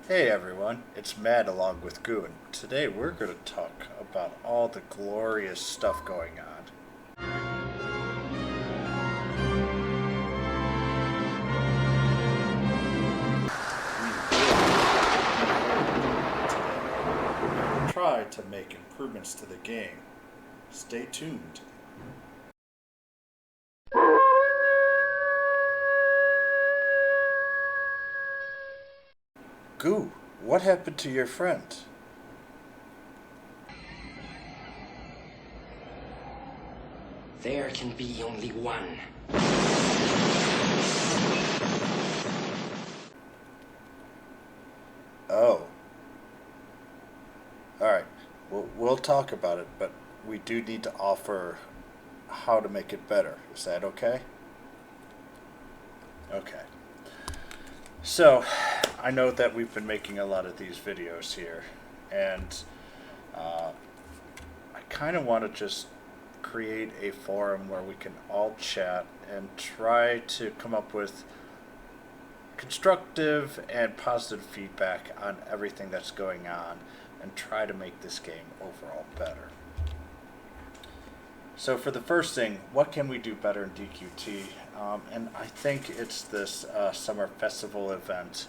Hey everyone, it's Matt along with Goo, and today we're going to talk about all the glorious stuff going on. We will try to make improvements to the game. Stay tuned. Goo, what happened to your friend? There can be only one. Oh, alright. We'll talk about it, but we do need to offer how to make it better. Is that okay? Okay. So, I know that we've been making a lot of these videos here, and uh, I kind of want to just create a forum where we can all chat and try to come up with constructive and positive feedback on everything that's going on and try to make this game overall better. So for the first thing, what can we do better in DQT? And I think it's this summer festival event.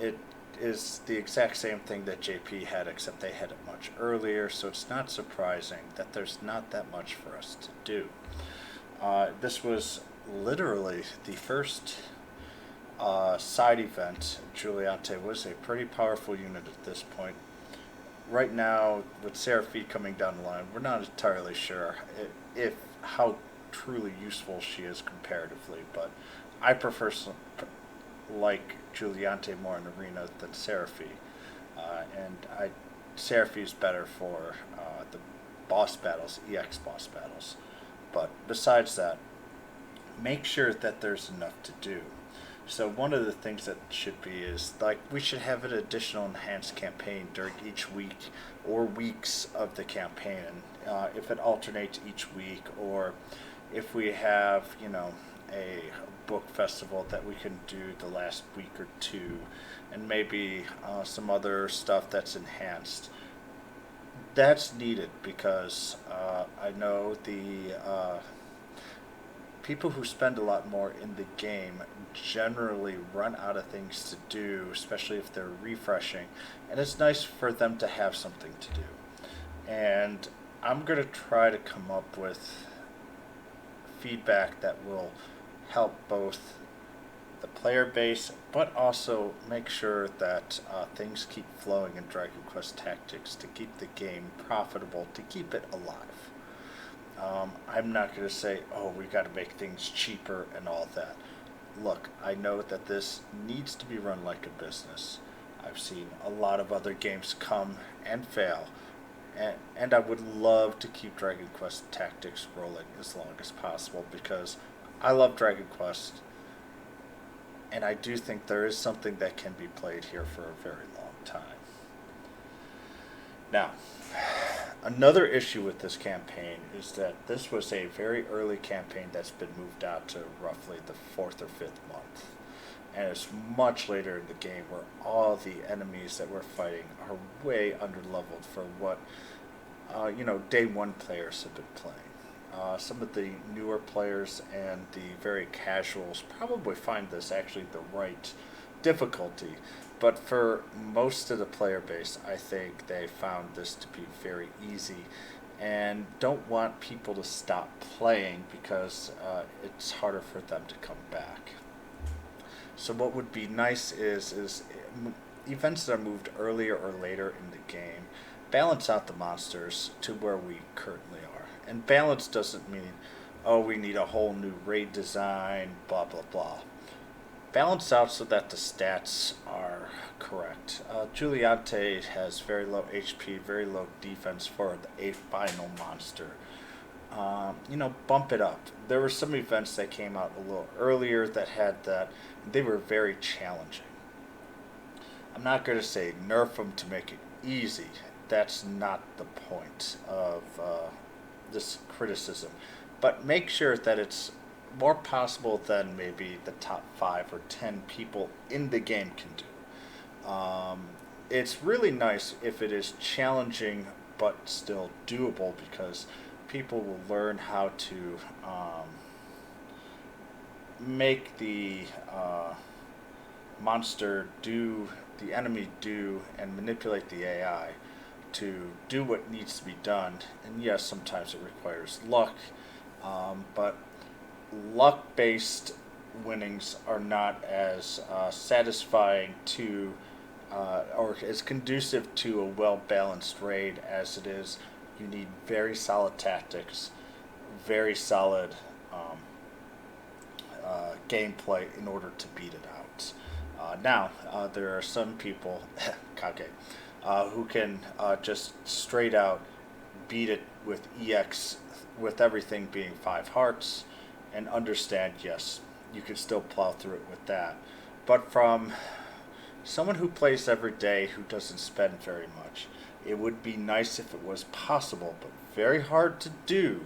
It is the exact same thing that JP had, except they had it much earlier, so it's not surprising that there's not that much for us to do. This was literally the first side event. Giuliante was a pretty powerful unit at this point. Right now, with Seraphi coming down the line, we're not entirely sure if how truly useful she is comparatively, but I prefer like Giuliante more in arena than Seraphi, and Seraphi is better for the boss battles, EX boss battles. But besides that, make sure that there's enough to do. So one of the things that should be is like we should have an additional enhanced campaign during each week or weeks of the campaign. If it alternates each week, or if we have a book festival that we can do the last week or two, and maybe some other stuff that's enhanced. That's needed because I know the people who spend a lot more in the game generally run out of things to do, especially if they're refreshing, and it's nice for them to have something to do. And I'm going to try to come up with feedback that will help both the player base, but also make sure that things keep flowing in Dragon Quest Tactics to keep the game profitable, to keep it alive. I'm not going to say, oh, we got to make things cheaper and all that. Look, I know that this needs to be run like a business. I've seen a lot of other games come and fail, and I would love to keep Dragon Quest Tactics rolling as long as possible because I love Dragon Quest, and I do think there is something that can be played here for a very long time. Now, another issue with this campaign is that this was a very early campaign that's been moved out to roughly the fourth or fifth month. And it's much later in the game where all the enemies that we're fighting are way underleveled for what, day one players have been playing. Some of the newer players and the very casuals probably find this actually the right difficulty, but for most of the player base, I think they found this to be very easy and don't want people to stop playing because it's harder for them to come back. So what would be nice is events that are moved earlier or later in the game balance out the monsters to where we currently are. And balance doesn't mean, oh, we need a whole new raid design, blah blah blah. Balance out so that the stats are correct. Giuliante has very low HP, very low defense for a final monster. Bump it up. There were some events that came out a little earlier that had that. They were very challenging. I'm not going to say nerf them to make it easy. That's not the point of this criticism. But make sure that it's more possible than maybe the top 5 or 10 people in the game can do. It's really nice if it is challenging but still doable, because people will learn how to make the monster do, the enemy do, and manipulate the AI to do what needs to be done. And yes, sometimes it requires luck, but luck based winnings are not as satisfying to or as conducive to a well balanced raid as it is. You need very solid tactics, very solid gameplay in order to beat it out. Now, there are some people, Kage, who can just straight out beat it with EX, with everything being 5 hearts, and understand, yes, you can still plow through it with that. But from someone who plays every day, who doesn't spend very much, it would be nice if it was possible, but very hard to do,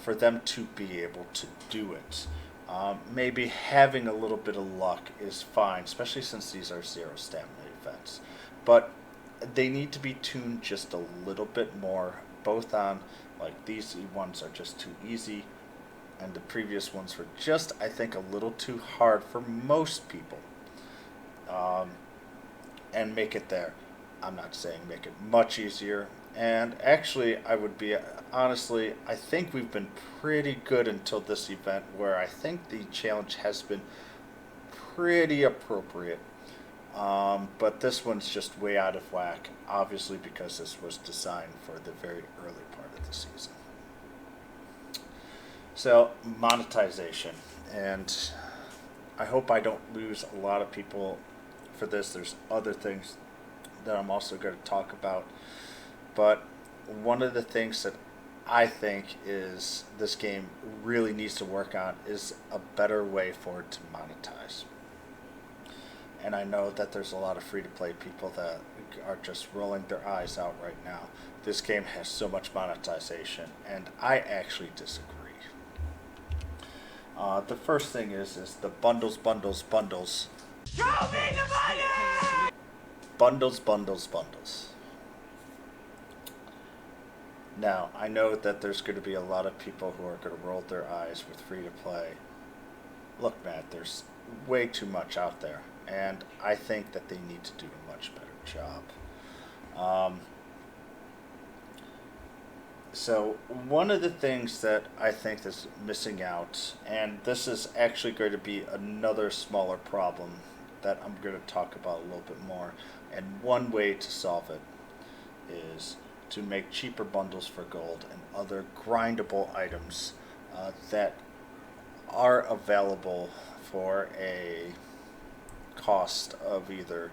for them to be able to do it. Maybe having a little bit of luck is fine, especially since these are 0 stamina events. But they need to be tuned just a little bit more, both on, like, these ones are just too easy, and the previous ones were just, I think, a little too hard for most people. And make it there. I'm not saying make it much easier. And actually, I would be, honestly, I think we've been pretty good until this event, where I think the challenge has been pretty appropriate. But this one's just way out of whack, obviously, because this was designed for the very early part of the season. So, monetization. And I hope I don't lose a lot of people for this. There's other things that I'm also going to talk about. But one of the things that I think is this game really needs to work on is a better way for it to monetize. And I know that there's a lot of free-to-play people that are just rolling their eyes out right now. This game has so much monetization, and I actually disagree. The first thing is the bundles. Show me the money! Bundles. Now, I know that there's going to be a lot of people who are going to roll their eyes with free-to-play. Look, Matt, there's way too much out there, and I think that they need to do a much better job. So one of the things that I think is missing out, and this is actually going to be another smaller problem that I'm going to talk about a little bit more, and one way to solve it is to make cheaper bundles for gold and other grindable items that are available for a cost of either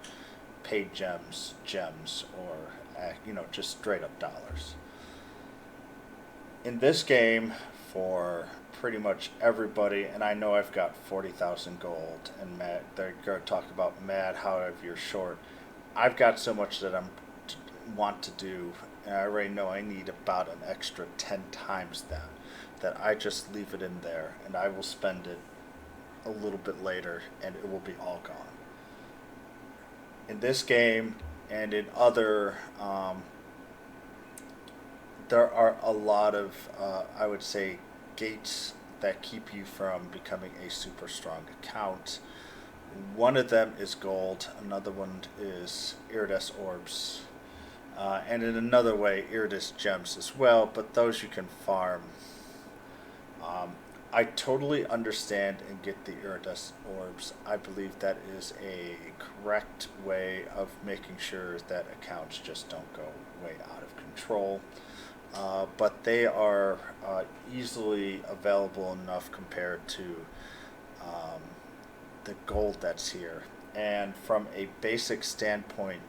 paid gems, or just straight up dollars. In this game, for pretty much everybody, and I know I've got 40,000 gold, and Matt, they're going to talk about, Matt, however you're short. I've got so much that want to do, and I already know I need about an extra 10 times that I just leave it in there, and I will spend it a little bit later, and it will be all gone. In this game, and in other, there are a lot of, I would say, gates that keep you from becoming a super strong account. One of them is gold, another one is iridescent orbs, and in another way, iridescent gems as well, but those you can farm. I totally understand and get the iridescent orbs. I believe that is a correct way of making sure that accounts just don't go way out of control. But they are easily available enough compared to the gold that's here. And from a basic standpoint,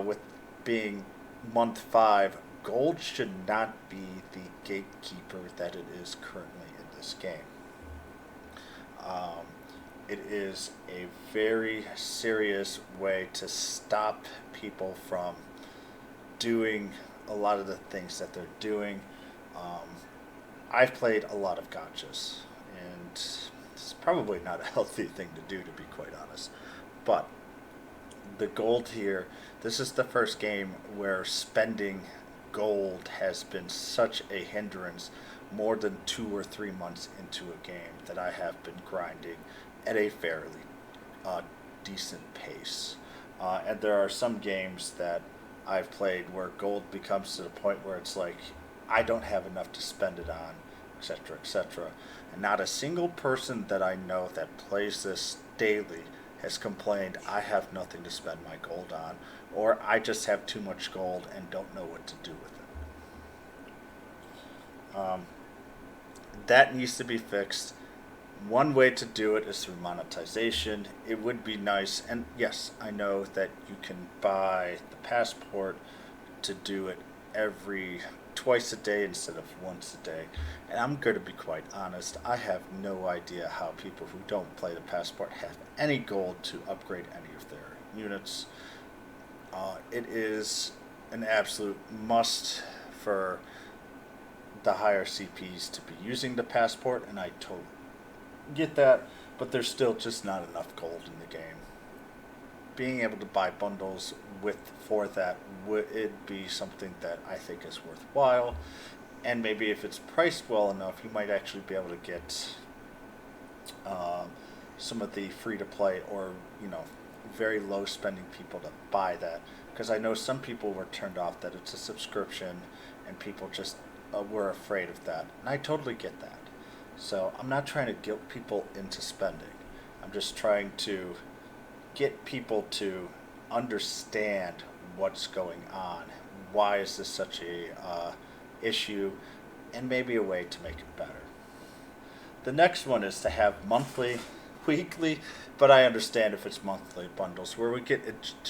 with being month 5, gold should not be the gatekeeper that it is currently in this game. It is a very serious way to stop people from doing a lot of the things that they're doing. I've played a lot of gotchas, and it's probably not a healthy thing to do, to be quite honest. But the gold here, this is the first game where spending gold has been such a hindrance more than 2 or 3 months into a game that I have been grinding at a fairly decent pace. And there are some games that I've played where gold becomes to the point where it's like I don't have enough to spend it on, etc., etc. And not a single person that I know that plays this daily has complained I have nothing to spend my gold on, or I just have too much gold and don't know what to do with it. That needs to be fixed. One way to do it is through monetization. It would be nice, and yes, I know that you can buy the passport to do it twice a day instead of once a day. And I'm going to be quite honest, I have no idea how people who don't play the passport have any gold to upgrade any of their units. It is an absolute must for the higher CPs to be using the passport, and I totally get that, but there's still just not enough gold in the game. Being able to buy bundles for that would be something that I think is worthwhile, and maybe if it's priced well enough, you might actually be able to get some of the free-to-play or very low spending people to buy that, because I know some people were turned off that it's a subscription, and people just were afraid of that, and I totally get that. So I'm not trying to guilt people into spending. I'm just trying to get people to understand what's going on. Why is this such a issue? And maybe a way to make it better. The next one is to have monthly, weekly, but I understand if it's monthly bundles where we get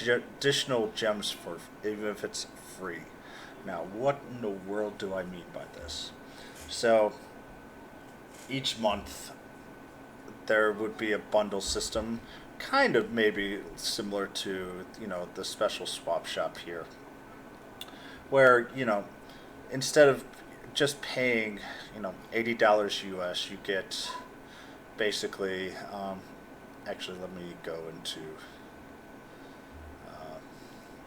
additional gems for even if it's free. Now, what in the world do I mean by this? So each month there would be a bundle system, kind of maybe similar to the special swap shop here, where instead of just paying $80 US, you get basically actually let me go into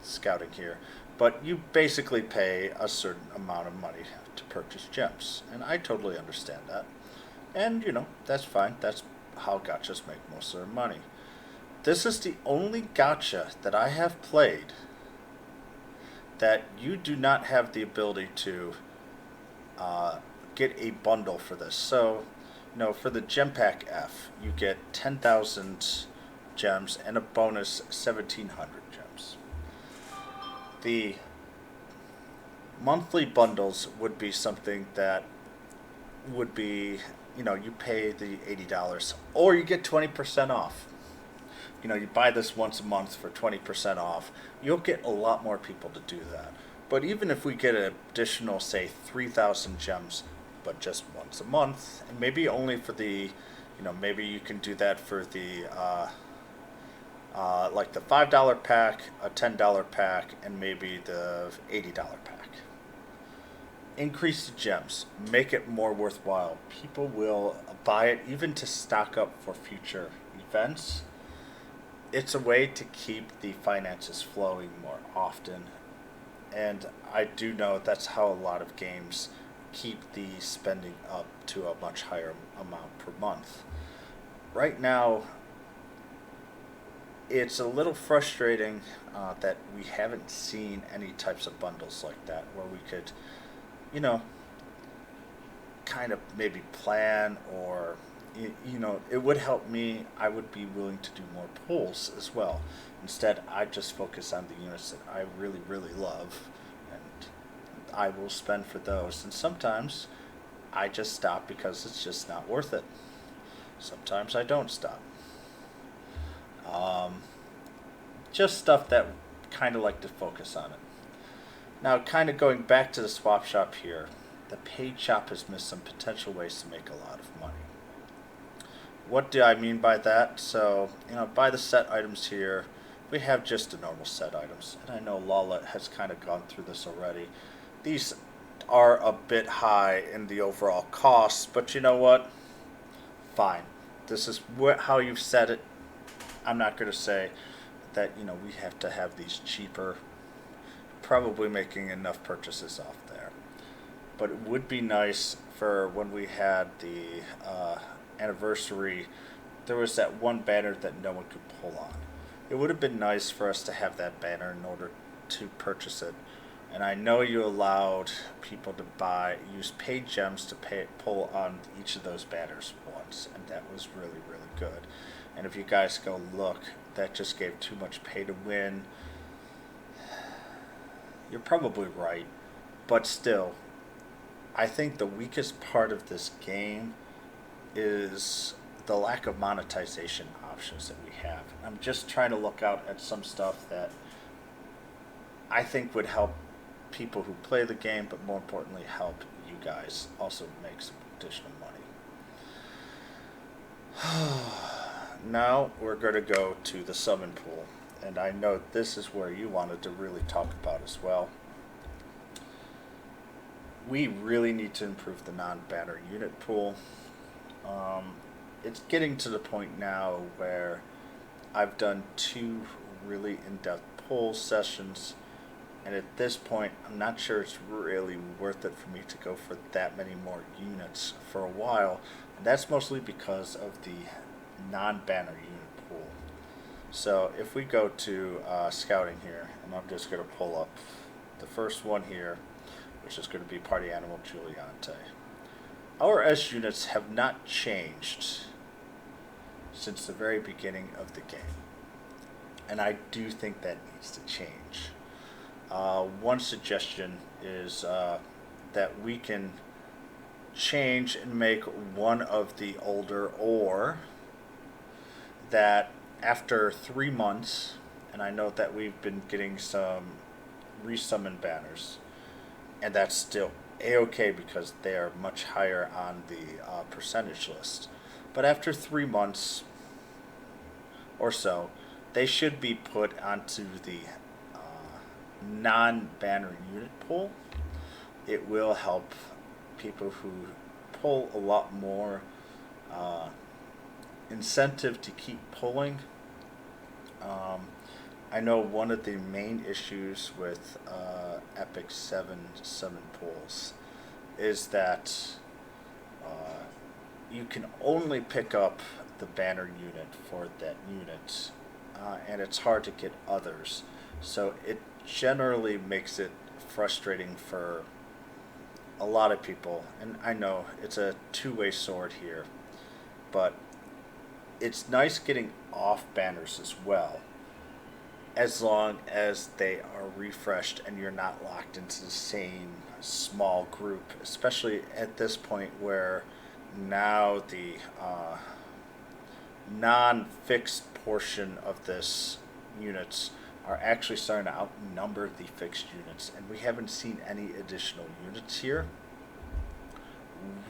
scouting here, but you basically pay a certain amount of money to purchase gems, and I totally understand that. And, that's fine. That's how gachas make most of their money. This is the only gacha that I have played that you do not have the ability to get a bundle for this. So, for the Gem Pack F, you get 10,000 gems and a bonus 1,700 gems. The monthly bundles would be something that would be you pay the $80 or you get 20% off. You buy this once a month for 20% off. You'll get a lot more people to do that. But even if we get an additional, say, 3,000 gems, but just once a month, and maybe only for the, maybe you can do that for the, like the $5 pack, a $10 pack, and maybe the $80 pack. Increase the gems, make it more worthwhile. People will buy it even to stock up for future events. It's a way to keep the finances flowing more often, and I do know that's how a lot of games keep the spending up to a much higher amount per month. Right now, it's a little frustrating that we haven't seen any types of bundles like that where we could kind of maybe plan, or it would help me. I would be willing to do more pulls as well. Instead, I just focus on the units that I really, really love, and I will spend for those. And sometimes I just stop because it's just not worth it. Sometimes I don't stop. Just stuff that kind of like to focus on it. Now, kind of going back to the swap shop here, the paid shop has missed some potential ways to make a lot of money. What do I mean by that? So, by the set items here, we have just the normal set items. And I know Lala has kind of gone through this already. These are a bit high in the overall cost, but you know what? Fine. This is how you've set it. I'm not going to say that, you know, we have to have these cheaper, probably making enough purchases off there. But it would be nice for when we had the anniversary, there was that one banner that no one could pull on. It would have been nice for us to have that banner in order to purchase it. And I know you allowed people to use paid gems to pull on each of those banners once, and that was really, really good. And if you guys go look, that just gave too much pay to win. You're probably right, but still, I think the weakest part of this game is the lack of monetization options that we have. I'm just trying to look out at some stuff that I think would help people who play the game, but more importantly, help you guys also make some additional money. Now we're going to go to the summon pool, and I know this is where you wanted to really talk about as well. We really need to improve the non-banner unit pool. It's getting to the point now where I've done 2 really in-depth poll sessions, and at this point I'm not sure it's really worth it for me to go for that many more units for a while, and that's mostly because of the non-banner unit pool. So if we go to scouting here, and I'm just going to pull up the first one here, which is going to be Party Animal Giuliante. Our S units have not changed since the very beginning of the game, and I do think that needs to change. One suggestion is that we can change and make one of the older, or that after 3 months, and I know that we've been getting some resummon banners, and that's still a-okay because they are much higher on the percentage list. But after 3 months or so, they should be put onto the non-banner unit pool. It will help people who pull a lot more incentive to keep pulling. I know one of the main issues with Epic 7 summon pools is that you can only pick up the banner unit for that unit, and it's hard to get others. So it generally makes it frustrating for a lot of people. And I know it's a two-way sword here, but it's nice getting off banners as well, as long as they are refreshed and you're not locked into the same small group, especially at this point where now the non-fixed portion of this units are actually starting to outnumber the fixed units, and we haven't seen any additional units here.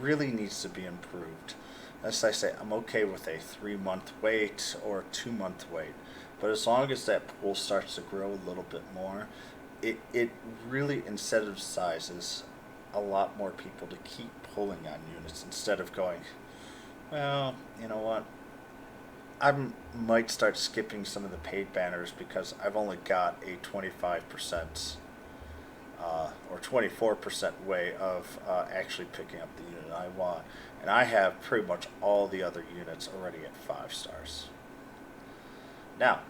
Really needs to be improved. As I say, I'm okay with a 3-month wait or a 2-month wait, but as long as that pool starts to grow a little bit more, it really incentivizes a lot more people to keep pulling on units instead of going, well, you know what, I might start skipping some of the paid banners because I've only got a 25% or 24% way of actually picking up the unit I want, and I have pretty much all the other units already at 5 stars. Now,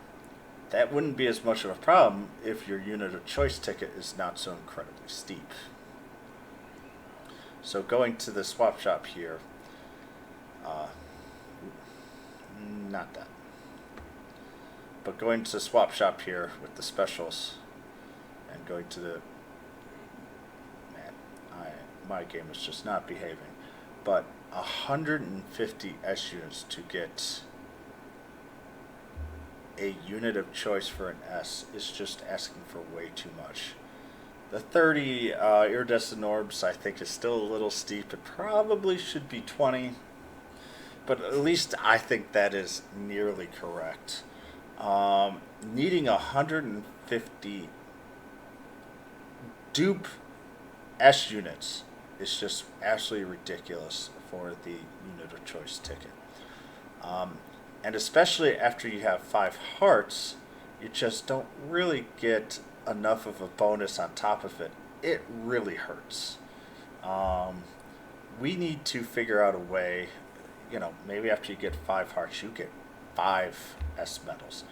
that wouldn't be as much of a problem if your unit of choice ticket is not so incredibly steep. So going to the swap shop here, not that, but going to the swap shop here with the specials, and going to the, my game is just not behaving, but 150 S units to get a unit of choice for an S is just asking for way too much. The 30 iridescent orbs I think is still a little steep. It probably should be 20, but at least I think that is nearly correct. Needing 150 dupe S units is just absolutely ridiculous for the unit of choice ticket. And especially after you have 5 hearts, you just don't really get enough of a bonus on top of it. It really hurts. Um, we need to figure out a way, maybe after you get 5 hearts, you get 5 S medals.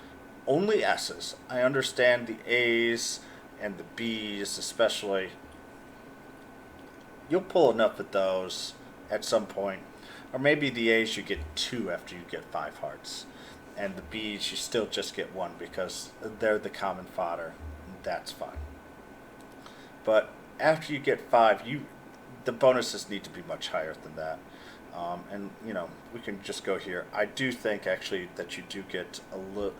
Only S's. I understand the A's and the B's, especially. You'll pull enough of those at some point. Or maybe the A's you get 2 after you get 5 hearts. And the B's you still just get 1 because they're the common fodder. That's fine. But after you get 5, the bonuses need to be much higher than that. And we can just go here. I do think actually that you do get a little.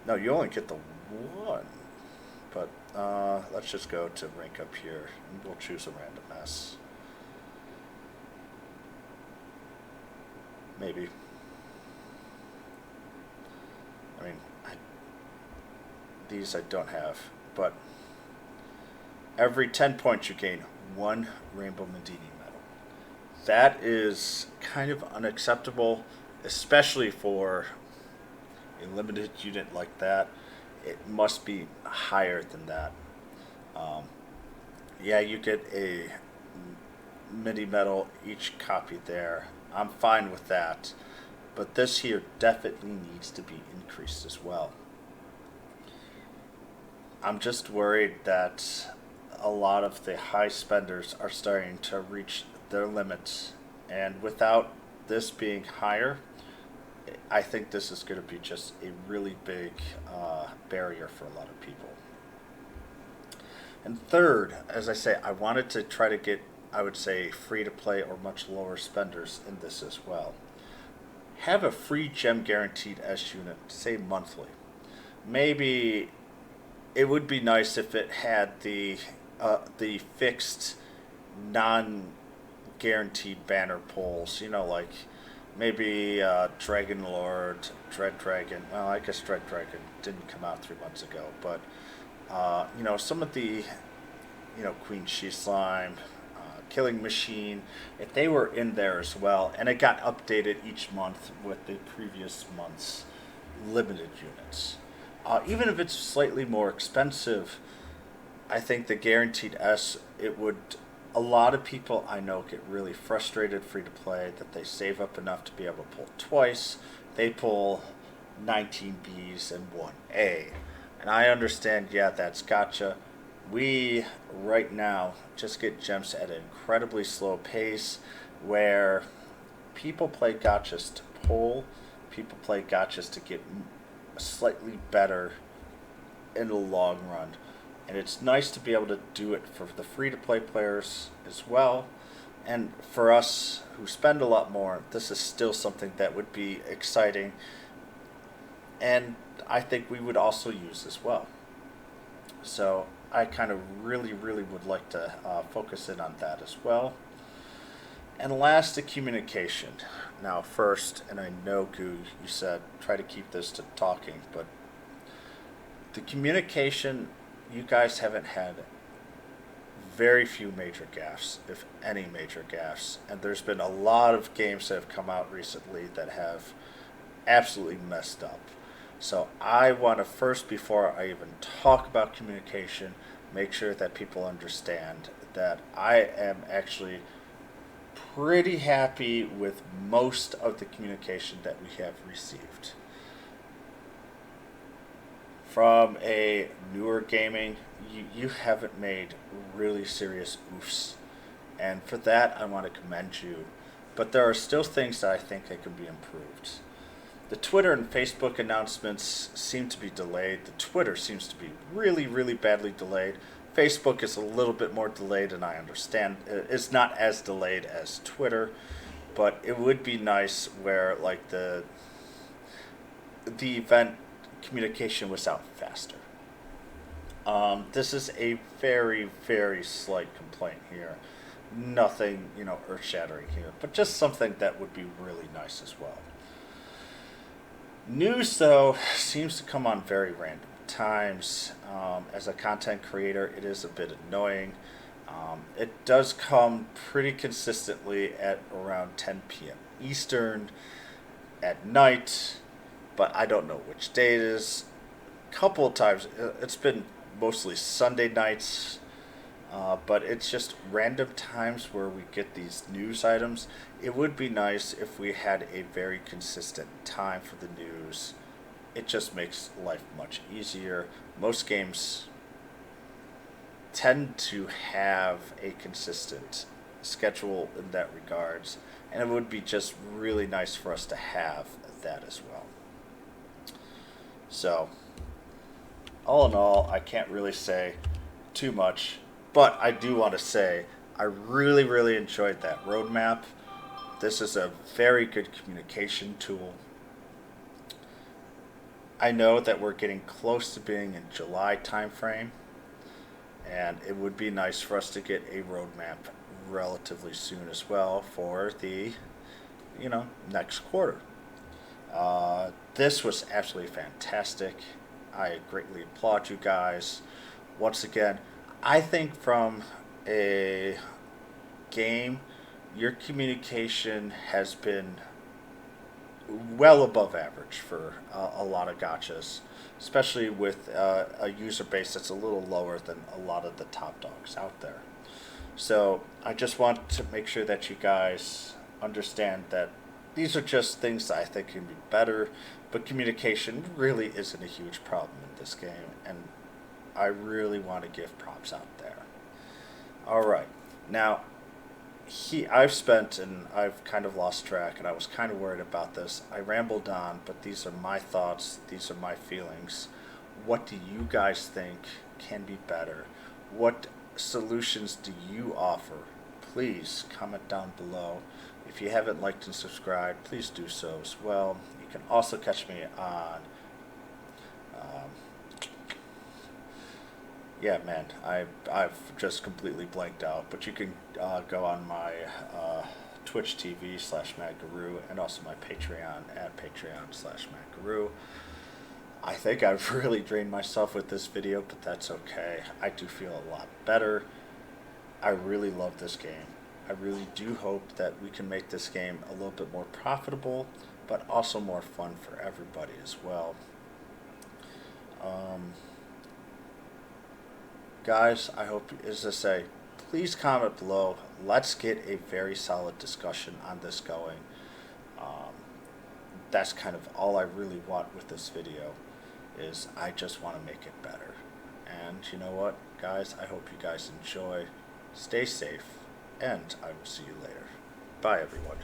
No, you only get the 1. But let's just go to rank up here. And we'll choose a random S. Maybe. I mean, these I don't have, but every 10 points you gain 1 Rainbow Medini medal. That is kind of unacceptable, especially for a limited unit like that. It must be higher than that. Yeah, you get a mini medal each copy there. I'm fine with that. But this here definitely needs to be increased as well. I'm just worried that a lot of the high spenders are starting to reach their limits. And without this being higher, I think this is going to be just a really big barrier for a lot of people. And third, as I say, I wanted to try to get, I would say, free to play or much lower spenders in this as well. Have a free gem guaranteed S unit, say monthly. Maybe it would be nice if it had the fixed non-guaranteed banner pulls, like maybe Dragon Lord, Dread Dragon. Well, I guess Dread Dragon didn't come out 3 months ago, but some of the, Queen She Slime, Killing Machine, if they were in there as well, and it got updated each month with the previous month's limited units. Even if it's slightly more expensive, I think the guaranteed S, a lot of people I know get really frustrated free to play that they save up enough to be able to pull twice. They pull 19 Bs and 1 A. And I understand, yeah, that's gotcha. We, right now, just get gems at an incredibly slow pace where people play gotchas to pull, people play gotchas to get slightly better in the long run. And it's nice to be able to do it for the free-to-play players as well. And for us who spend a lot more, this is still something that would be exciting. And I think we would also use as well. So I kind of really would like to focus in on that as well. And last, the communication. Now first, and I know Goo, you said try to keep this to talking, but the communication, you guys haven't had very few major gaffes, if any major gaffes. And there's been a lot of games that have come out recently that have absolutely messed up. So I want to first, before I even talk about communication, make sure that people understand that I am actually pretty happy with most of the communication that we have received. From a newer gaming, you haven't made really serious oofs. And for that, I want to commend you. But there are still things that I think that can be improved. The Twitter and Facebook announcements seem to be delayed. The Twitter seems to be really badly delayed. Facebook is a little bit more delayed, and I understand it's not as delayed as Twitter, but it would be nice where like the event communication was out faster. This is a very slight complaint here. Nothing, earth-shattering here, but just something that would be really nice as well. News, though, seems to come on very random times. As a content creator, it is a bit annoying. It does come pretty consistently at around 10 p.m. Eastern at night, but I don't know which day it is. couple of times. It's been mostly Sunday nights, but it's just random times where we get these news items. It would be nice if we had a very consistent time for the news. It just makes life much easier. Most games tend to have a consistent schedule in that regards, and it would be just really nice for us to have that as well. So, all in all, I can't really say too much, but I do want to say I really enjoyed that roadmap. This is a very good communication tool. I know that we're getting close to being in July timeframe, and it would be nice for us to get a roadmap relatively soon as well for the, next quarter. This was absolutely fantastic. I greatly applaud you guys. Once again, I think from a game, your communication has been well above average for a lot of gachas, especially with a user base that's a little lower than a lot of the top dogs out there. So I just want to make sure that you guys understand that these are just things that I think can be better, but communication really isn't a huge problem in this game, and I really want to give props out there. Alright, now I've kind of lost track, and I was kind of worried about this. I rambled on, but these are my thoughts, these are my feelings. What do you guys think can be better? What solutions do you offer? Please comment down below. If you haven't liked and subscribed, please do so as well. You can also catch me on yeah, man, I've just completely blanked out. But you can go on my Twitch TV /Madgarou and also my Patreon at Patreon/Madgarou. I think I've really drained myself with this video, but that's okay. I do feel a lot better. I really love this game. I really do hope that we can make this game a little bit more profitable, but also more fun for everybody as well. Guys, I hope, as I say, please comment below. Let's get a very solid discussion on this going. That's kind of all I really want with this video, is I just want to make it better. And you know what, guys, I hope you guys enjoy. Stay safe, and I will see you later. Bye, everyone.